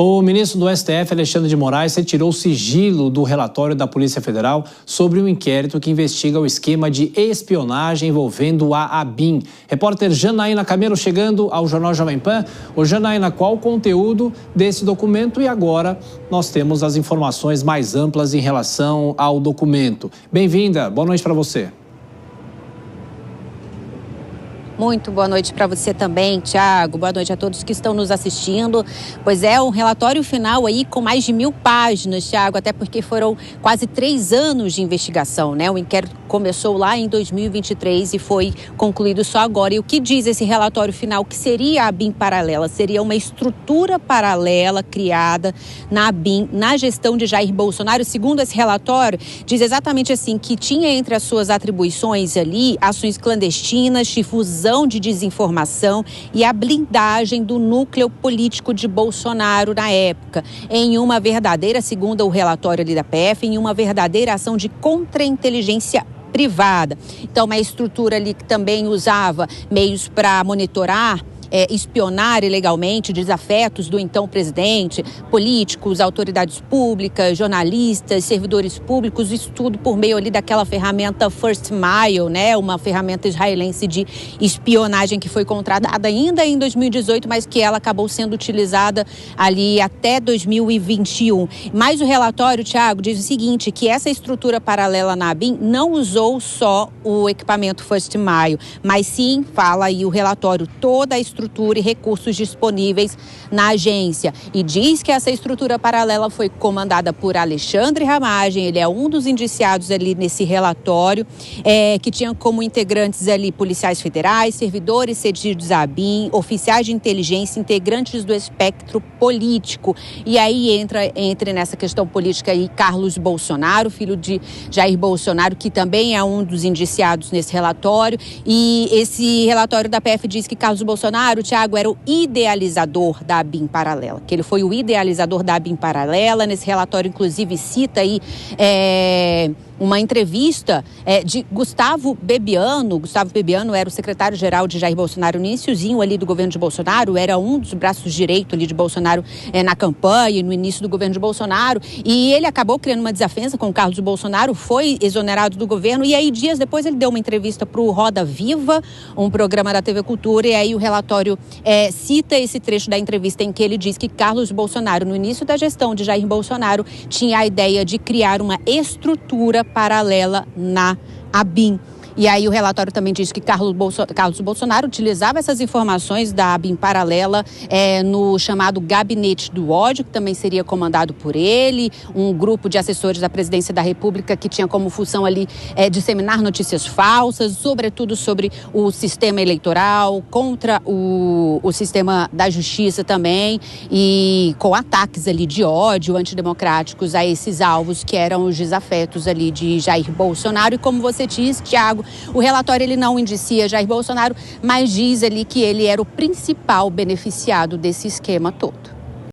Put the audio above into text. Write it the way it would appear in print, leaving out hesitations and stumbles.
O ministro do STF, Alexandre de Moraes, retirou o sigilo do relatório da Polícia Federal sobre um inquérito que investiga o esquema de espionagem envolvendo a ABIN. Repórter Janaína Camelo chegando ao Jornal Jovem Pan. Ô Janaína, qual o conteúdo desse documento? E agora nós temos as informações mais amplas em relação ao documento. Bem-vinda, boa noite para você. Muito boa noite para você também, Thiago. Boa noite a todos que estão nos assistindo. Pois é, um relatório final aí com mais de 1000 páginas, Thiago, até porque foram quase 3 anos de investigação, né? O inquérito começou lá em 2023 e foi concluído só agora. E o que diz esse relatório final? Que seria a ABIN paralela? Seria uma estrutura paralela criada na ABIN, na gestão de Jair Bolsonaro. Segundo esse relatório, diz exatamente assim, que tinha entre as suas atribuições ali ações clandestinas, difusão de desinformação e a blindagem do núcleo político de Bolsonaro na época, em uma verdadeira, segundo o relatório ali da PF, em uma verdadeira ação de contra-inteligência privada. Então, uma estrutura ali que também usava meios para monitorar, espionar ilegalmente desafetos do então presidente, políticos, autoridades públicas, jornalistas, servidores públicos, isso tudo por meio ali daquela ferramenta First Mile, né? Uma ferramenta israelense de espionagem que foi contratada ainda em 2018, mas que ela acabou sendo utilizada ali até 2021. Mas o relatório, Thiago, diz o seguinte, que essa estrutura paralela na ABIN não usou só o equipamento First Mile, mas sim, fala aí o relatório, toda a estrutura e recursos disponíveis na agência. E diz que essa estrutura paralela foi comandada por Alexandre Ramagem, ele é um dos indiciados ali nesse relatório, que tinha como integrantes ali policiais federais, servidores cedidos à ABIN, oficiais de inteligência, integrantes do espectro político. E aí entra nessa questão política aí Carlos Bolsonaro, filho de Jair Bolsonaro, que também é um dos indiciados nesse relatório. E esse relatório da PF diz que Carlos Bolsonaro, o Thiago, era o idealizador da ABIN paralela, que ele foi o idealizador da ABIN paralela. Nesse relatório, inclusive, cita aí uma entrevista de Gustavo Bebiano. Gustavo Bebiano era o secretário-geral de Jair Bolsonaro no iniciozinho ali do governo de Bolsonaro, era um dos braços direitos ali de Bolsonaro na campanha, no início do governo de Bolsonaro, e ele acabou criando uma desavença com o Carlos Bolsonaro, foi exonerado do governo, e aí dias depois ele deu uma entrevista para o Roda Viva, um programa da TV Cultura, e aí o relatório cita esse trecho da entrevista em que ele diz que Carlos Bolsonaro, no início da gestão de Jair Bolsonaro, tinha a ideia de criar uma estrutura paralela na ABIN. E aí o relatório também diz que Carlos Bolsonaro utilizava essas informações da ABIN paralela no chamado Gabinete do Ódio, que também seria comandado por ele, um grupo de assessores da Presidência da República que tinha como função ali disseminar notícias falsas, sobretudo sobre o sistema eleitoral, contra o sistema da justiça também, e com ataques ali de ódio antidemocráticos a esses alvos que eram os desafetos ali de Jair Bolsonaro. E como você disse, Thiago, o relatório ele não indicia Jair Bolsonaro, mas diz ali que ele era o principal beneficiado desse esquema todo.